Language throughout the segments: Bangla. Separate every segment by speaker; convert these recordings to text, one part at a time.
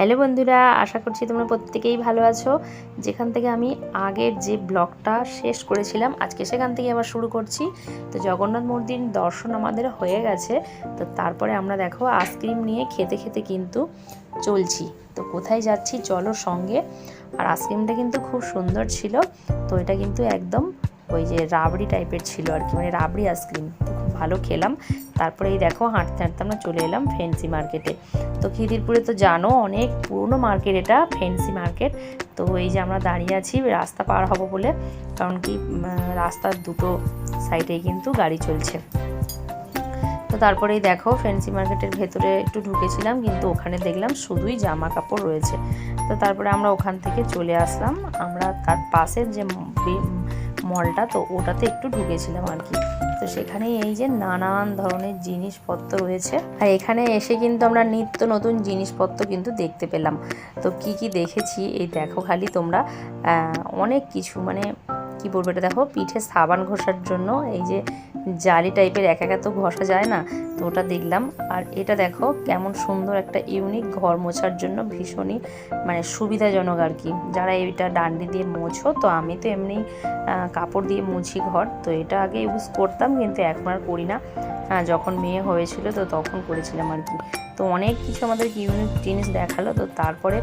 Speaker 1: হ্যালো বন্ধুরা, আশা করছি তোমরা প্রত্যেকেই ভালো আছো। যেখান থেকে আমি আগের যে ব্লগটা শেষ করেছিলাম আজকে সেখান থেকে আবার শুরু করছি। তো জগন্নাথ মন্দির দর্শন আমাদের হয়ে গেছে। তো তারপরে আমরা দেখো আইসক্রিম নিয়ে খেতে খেতে কিন্তু চলছি। তো কোথায় যাচ্ছি চলো সঙ্গে। আর আইসক্রিমটা কিন্তু খুব সুন্দর ছিল। তো এটা কিন্তু একদম ওই যে রাবড়ি টাইপের ছিল আর কি, মানে রাবড়ি আইসক্রিম। তো খুব ভালো খেলাম। তারপরে এই দেখো হাঁটতে হাঁটতে আমরা চলে এলাম ফ্যান্সি মার্কেটে। তো খিদিরপুরে তো জানো অনেক পুরনো মার্কেট, এটা ফ্যান্সি মার্কেট। তো এই যে আমরা দাঁড়িয়ে আছি রাস্তা পার হব বলে, কারণ কি রাস্তার দুটো সাইডেই কিন্তু গাড়ি চলছে। তো তারপরেই দেখো ফ্যান্সি মার্কেটের ভেতরে একটু ঢুকেছিলাম, কিন্তু ওখানে দেখলাম শুধুই জামা কাপড় রয়েছে। তো তারপরে আমরা ওখান থেকে চলে আসলাম। আমরা তার পাশের যে মলটা, তো ওটাতে একটু ঢুকেছিলাম আর কি। তো সেখানে এই যে নানান ধরনের জিনিসপত্র রয়েছে, আর এখানে এসে কিন্তু আমরা নিত্য নতুন জিনিসপত্র কিন্তু দেখতে পেলাম। তো কি কি দেখেছি এই দেখো খালি তোমরা, অনেক কিছু, মানে কি বলবো, এটা দেখো পিঠে সাবান ঘষার জন্য এই যে জালি টাইপের একা একা তো ঘষা যায় না, তো ওটা দেখলাম। আর এটা দেখো কেমন সুন্দর একটা ইউনিক, ঘর মোছার জন্য ভীষণই মানে সুবিধাজনক আর কি। যারা এটা ডান্ডি দিয়ে মোছো, তো আমি তো এমনি কাপড় দিয়ে মুছি ঘর, তো এটা আগে ইউজ করতাম কিন্তু এখন আর করি না। যখন মেয়ে হয়েছিল তো তখন করেছিলাম আর কি। তো অনেক কিছু আমাদের ইউনিক জিনিস দেখালো। তো তারপরে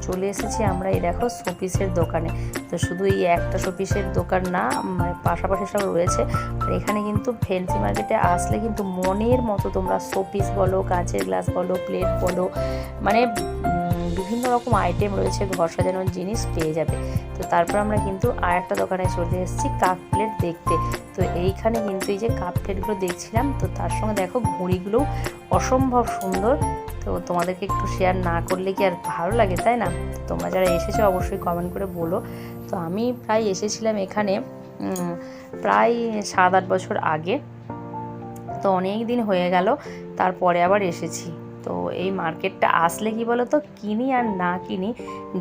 Speaker 1: চলে এসেছি আমরা এই দেখো শোপিসের দোকানে। তো শুধু এই একটা শোপিসের দোকান না, মানে পাশাপাশি সব রয়েছে। আর এখানে কিন্তু ফ্যান্সি মার্কেটে আসলে কিন্তু মনের মতো তোমরা শোপিস বলো, কাঁচের গ্লাস বলো, প্লেট বলো, মানে বিভিন্ন রকম আইটেম রয়েছে, ঘর সাজানোর জিনিস পেয়ে যাবে। তো তারপর আমরা কিন্তু আর একটা দোকানে চলে এসেছি কাপ প্লেট দেখতে। তো এইখানে কিন্তু এই যে কাপ প্লেটগুলো দেখছিলাম, তো তার সঙ্গে দেখো ঘুড়িগুলোও অসম্ভব সুন্দর। তো তোমাদেরকে একটু শেয়ার না করলে কি আর ভালো লাগে, তাই না? তোমরা যারা এসেছো অবশ্যই কমেন্ট করে বলো। তো আমি প্রায় এসেছিলাম এখানে প্রায় 7-8 বছর আগে। তো অনেক দিন হয়ে গেল, তারপরে আবার এসেছি। তো এই মার্কেটটা আসলে কি বলো তো, কিনি আর না কিনি,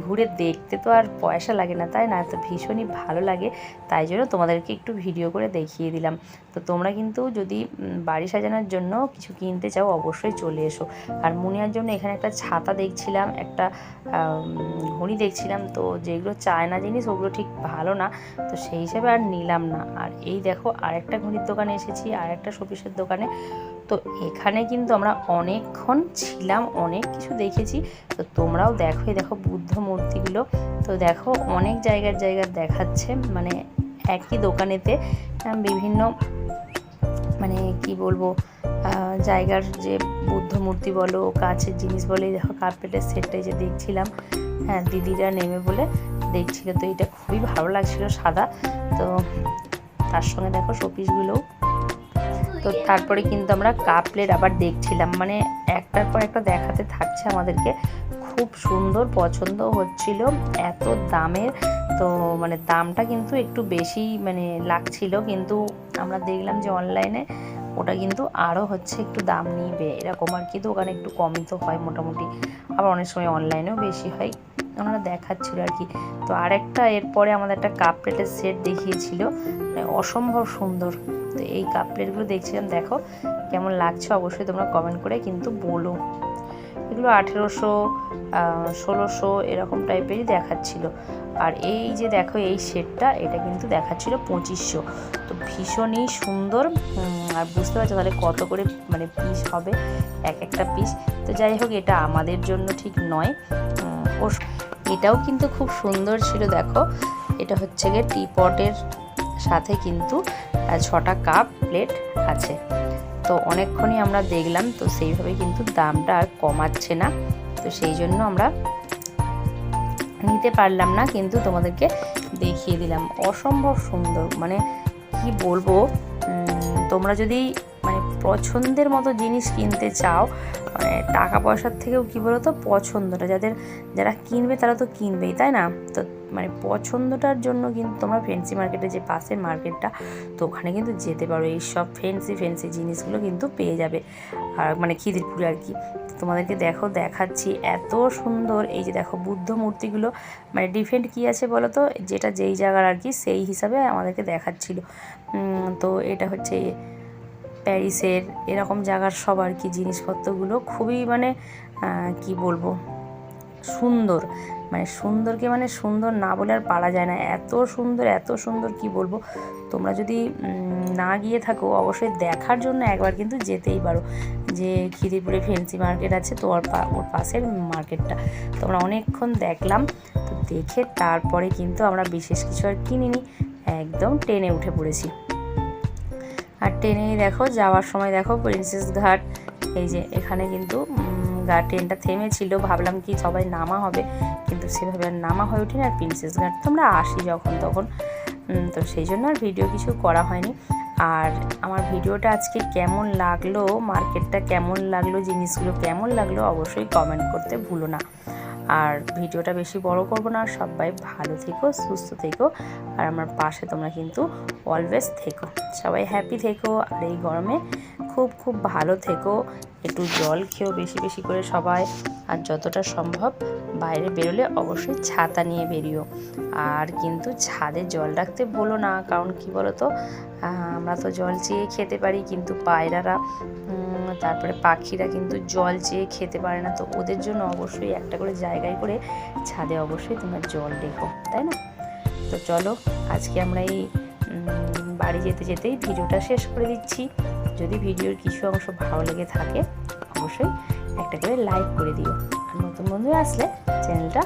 Speaker 1: ঘুরে দেখতে তো আর পয়সা লাগে না, তাই না? তো ভীষণই ভালো লাগে, তাই জন্য তোমাদেরকে একটু ভিডিও করে দেখিয়ে দিলাম। তো তোমরা কিন্তু যদি বাড়ি সাজানোর জন্য কিছু কিনতে চাও অবশ্যই চলে এসো। আর মুনিয়ার জন্য এখানে একটা ছাতা দেখছিলাম, একটা ঘড়ি দেখছিলাম। তো যেগুলো চায়না জিনিস ওগুলো ঠিক ভালো না, তো সেই হিসাবে আর নিলাম না। আর এই দেখো আরেকটা ঘড়ির দোকানে এসেছি, আর একটা শোপিসের দোকানে। তো এখানে কিন্তু আমরা অনেকক্ষণ ছিলাম, অনেক কিছু দেখেছি। তো তোমরাও দেখো, দেখো বুদ্ধ মূর্তিগুলো। তো দেখো অনেক জায়গার দেখাচ্ছে, মানে একই দোকানেতে বিভিন্ন, মানে কি বলবো, জায়গার যে বুদ্ধ মূর্তি বলো, কাছের জিনিস বলে। দেখো কার্পেটের সেটটাই যে দেখছিলাম, হ্যাঁ দিদিরা নেমে বলে দেখছিল। তো এটা খুবই ভালো লাগছিল, সাদা। তো তার সঙ্গে দেখো শোপিসগুলোও। তো তারপরে কিন্তু আমরা কাপ প্লেট আবার দেখছিলাম, মানে একটার পর একটা দেখাতে থাকছে আমাদেরকে। খুব সুন্দর, পছন্দ হচ্ছিল, এত দামের। তো মানে দামটা কিন্তু একটু বেশি মানে লাগছিল, কিন্তু আমরা দেখলাম যে অনলাইনে ওটা কিন্তু আরও হচ্ছে একটু দাম নিবে এরকম আর কি। দোকানে একটু কমই তো হয় মোটামুটি, আবার অনেক সময় অনলাইনেও বেশি হয়, আমরা দেখাচ্ছিল আর কি। তো আরেকটা এরপরে আমাদের একটা কাপ প্লেটের সেট দেখিয়েছিল, মানে অসম্ভব সুন্দর। তো এই কাপ প্লেটগুলো দেখছিলাম, দেখো কেমন লাগছে অবশ্যই তোমরা কমেন্ট করে কিন্তু বলো। এগুলো 1800 1600 এরকম টাইপেরই দেখাচ্ছিল। আর এই যে দেখো এই সেটটা, এটা কিন্তু দেখাচ্ছিল 2500। তো ভীষণই সুন্দর। আর বুঝতে পারছো তাহলে কত করে মানে পিস হবে এক একটা পিস। তো যাই হোক, এটা আমাদের জন্য ঠিক নয়। এটাও কিন্তু খুব সুন্দর ছিল, দেখো এটা হচ্ছে গিয়ে টিপটের সাথে কিন্তু 6টা কাপ প্লেট আছে। তো অনেকক্ষণই আমরা দেখলাম, তো সেইভাবে কিন্তু দামটা আর কমাচ্ছে না। তো সেই জন্য আমরা নিতে পারলাম না, কিন্তু তোমাদেরকে দেখিয়ে দিলাম। অসম্ভব সুন্দর, মানে কি বলবো, তোমরা যদি মানে পছন্দের মতো জিনিস কিনতে চাও, মানে টাকা পয়সার থেকেও কী বলো তো পছন্দটা, যারা কিনবে তারা তো কিনবেই, তাই না? তো মানে পছন্দটার জন্য কিন্তু তোমরা ফ্যান্সি মার্কেটে, যে পাশের মার্কেটটা, তো ওখানে কিন্তু যেতে পারো। এই সব ফ্যান্সি জিনিসগুলো কিন্তু পেয়ে যাবে, আর মানে খিদিরপুরে আর কি। তোমাদেরকে দেখো দেখাচ্ছি, এত সুন্দর। এই যে দেখো বুদ্ধ মূর্তিগুলো, মানে ডিফারেন্ট কী আছে বলো তো, যেটা যেই জায়গার আর কি সেই হিসাবে আমাদেরকে দেখাচ্ছিল। তো এটা হচ্ছে প্যারিসের এরকম জায়গার সব আর কি জিনিসপত্রগুলো খুবই মানে কি বলবো, সুন্দর, মানে সুন্দরকে মানে সুন্দর না বলে আর পারা যায় না, এত সুন্দর কি বলবো। তোমরা যদি না গিয়ে থাকো অবশ্যই দেখার জন্য একবার কিন্তু যেতেই পারো। যে খিদিরপুরে ফেন্সি মার্কেট আছে তো ওর পাশের মার্কেটটা তো আমরা অনেকক্ষণ দেখলাম। তো দেখে তারপরে কিন্তু আমরা বিশেষ কিছু আর কিনিনি, একদম ট্রেনে উঠে পড়েছি। আর ট্রেনেই দেখো যাওয়ার সময় দেখো প্রিন্সেস ঘাট, এই যে এখানে কিন্তু ট্রেনটা থেমেছিল, ভাবলাম কি সবাই নামা হবে, কিন্তু সেভাবে আর নামা হয়ে ওঠেনি। আর প্রিন্সেস ঘাট তো আমরা আসি যখন তখন, তো সেই জন্য আর ভিডিও কিছু করা হয়নি। আর আমার ভিডিওটা আজকে কেমন লাগলো, মার্কেটটা কেমন লাগলো, জিনিসগুলো কেমন লাগলো অবশ্যই কমেন্ট করতে ভুলো না। আর ভিডিওটা বেশি বড় করব না, সবাই ভালো থেকো, সুস্থ থেকো, আর আমার পাশে তোমরা কিন্তু অলওয়েজ থেকো, সবাই হ্যাপি থেকো। আর এই গরমে খুব ভালো থেকো, একটু জল খেও বেশি করে সবাই। আর যতটা সম্ভব বাইরে বেরোলে অবশ্যই ছাতা নিয়ে বেরিও। আর কিন্তু ছাদে জল রাখতে বলো না, কারণ কি বলো তো, আমরা তো জল চেয়ে খেতে পারি, কিন্তু পায়রারা তারপরে পাখিরা কিন্তু জল চেয়ে খেতে পারে না, তো ওদের জন্য অবশ্যই একটা করে জায়গায় করে ছাদে অবশ্যই তোমরা জল রেখো, তাই না? তো চলো আজকে আমরা এই বাড়ি যেতেই ভিডিওটা শেষ করে দিচ্ছি। যদি ভিডিওর কিছু অংশ ভালো লেগে থাকে অবশ্যই একটা করে লাইক করে দিও, আর নতুন বন্ধু আসলে চ্যানেলটা